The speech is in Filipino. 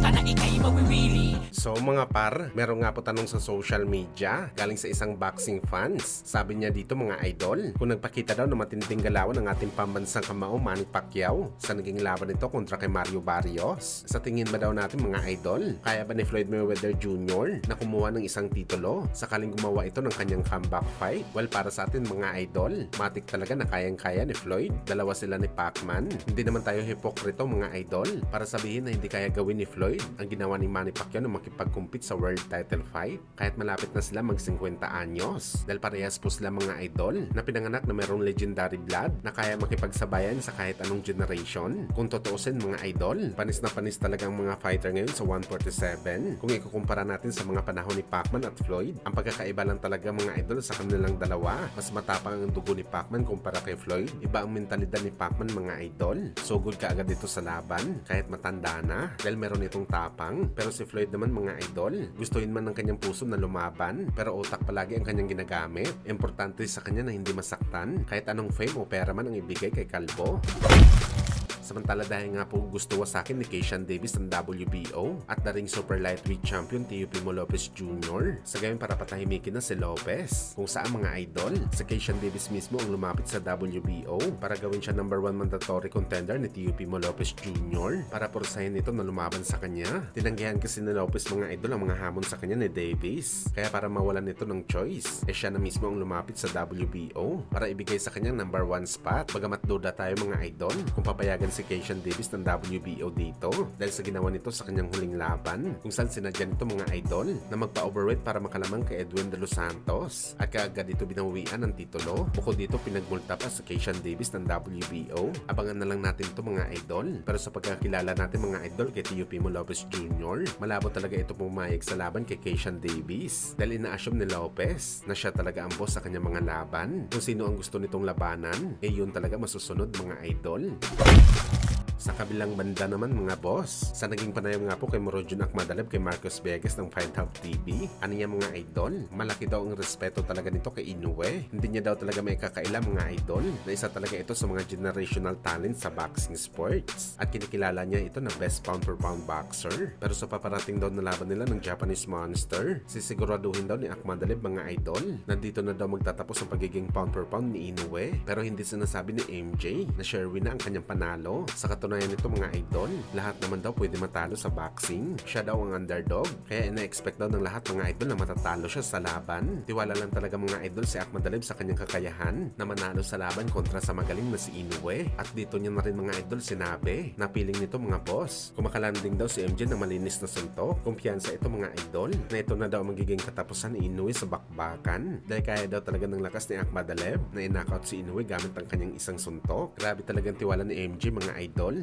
ka na ikay mawiwili. So mga par, meron nga po tanong sa social media galing sa isang boxing fans. Sabi niya dito mga idol, kung nagpakita daw na matinding galawan ng ating pambansang kamao Manny Pacquiao sa naging laban nito kontra kay Mario Barrios, sa tingin ba daw natin mga idol, kaya ba ni Floyd Mayweather Jr. na kumuha ng isang titulo sakaling gumawa ito ng kanyang comeback fight? Well, para sa atin mga idol, matik talaga na kayang-kaya ni Floyd. Dalawa sila ni Pacman. Hindi naman tayo hipokrito mga idol para sabihin na hindi kaya gawin ni Floyd ang ginawa ni Manny Pacquiao na makipag-compete sa world title fight kahit malapit na sila mag 50 anyos, dahil parehas po sila mga idol na pinanganak na mayroong legendary blood na kaya makipagsabayan sa kahit anong generation. Kung tutuusin mga idol, panis na panis talaga ang mga fighter ngayon sa 147 kung ikukumpara natin sa mga panahon ni Pacman at Floyd. Ang pagkakaiba lang talaga mga idol sa kanilang dalawa, mas matapang ang dugo ni Pacman kumpara kay Floyd. Iba ang mentalidad ni Pacman mga idol, so good ka agad dito sa laban kahit matanda na dahil meron itong tapang. Pero si Floyd naman mga idol, gustuhin man ng kanyang puso na lumaban pero utak palagi ang kanyang ginagamit. Importante sa kanya na hindi masaktan kahit anong fame o pera man ang ibigay kay Kalbo. Samantala dahil nga po gusto sa akin ni Keishan Davis ng WBO at the ring super lightweight champion Teofimo Lopez Jr. sa gayon para patahimikin na si Lopez. Kung saan mga idol, si Keishan Davis mismo ang lumapit sa WBO para gawin siya number 1 mandatory contender ni Teofimo Lopez Jr. para pursahin ito na lumaban sa kanya. Tinanggihan kasi ni Lopez mga idol ang mga hamon sa kanya ni Davis. Kaya para mawalan nito ng choice, siya na mismo ang lumapit sa WBO para ibigay sa kanyang number 1 spot. Bagamat duda tayo mga idol kung papayagan si Keishan Davis ng WBO dito dahil sa ginawa nito sa kanyang huling laban kung saan sinadya nito mga idol na magpa-overweight para makalamang kay Edwin De Los Santos at kaagad dito binawian ng titulo. Bukod dito pinagmulta pa sa Keishan Davis ng WBO. Abangan na lang natin ito mga idol, pero sa pagkakilala natin mga idol kay Teofimo Lopez Jr., malabo talaga ito pumayag sa laban kay Keishan Davis dahil ina-assume ni Lopez na siya talaga ang boss sa kanyang mga laban. Kung sino ang gusto nitong labanan, yun talaga masusunod mga idol. Sa kabilang banda naman mga boss, sa naging panayam nga po kay Morojun Akmadaleb kay Marcos Vegas ng Fight Hub TV, ano niya mga idol, malaki daw ang respeto talaga nito kay Inoue. Hindi niya daw talaga may kakaila mga idol na isa talaga ito sa mga generational talent sa boxing sports at kinikilala niya ito na best pound for pound boxer. Pero sa paparating daw na laban nila ng Japanese Monster, sisiguraduhin daw ni Akmadaleb mga idol na dito na daw magtatapos ang pagiging pound for pound ni Inoue. Pero hindi sinasabi ni MJ na Sherwin na ang kanyang panalo. Sa katunayan nito mga idol, lahat naman daw pwede matalo sa boxing. Siya daw ang underdog, kaya ina-expect daw ng lahat mga idol na matatalo siya sa laban. Tiwala lang talaga mga idol si Akmadaleb sa kanyang kakayahan na manalo sa laban kontra sa magaling na si Inoue. At dito niya na rin mga idol sinabi na piling nito mga boss, kumakalanding daw si MJ na malinis na suntok. Kumpiyansa ito mga idol na ito na daw magiging katapusan ni Inoue sa bakbakan dahil kaya daw talaga ng lakas ni Akmadaleb na i-knockout si Inoue gamit ang kanyang isang suntok. Grabe talagang tiwala ni MJ mga idol.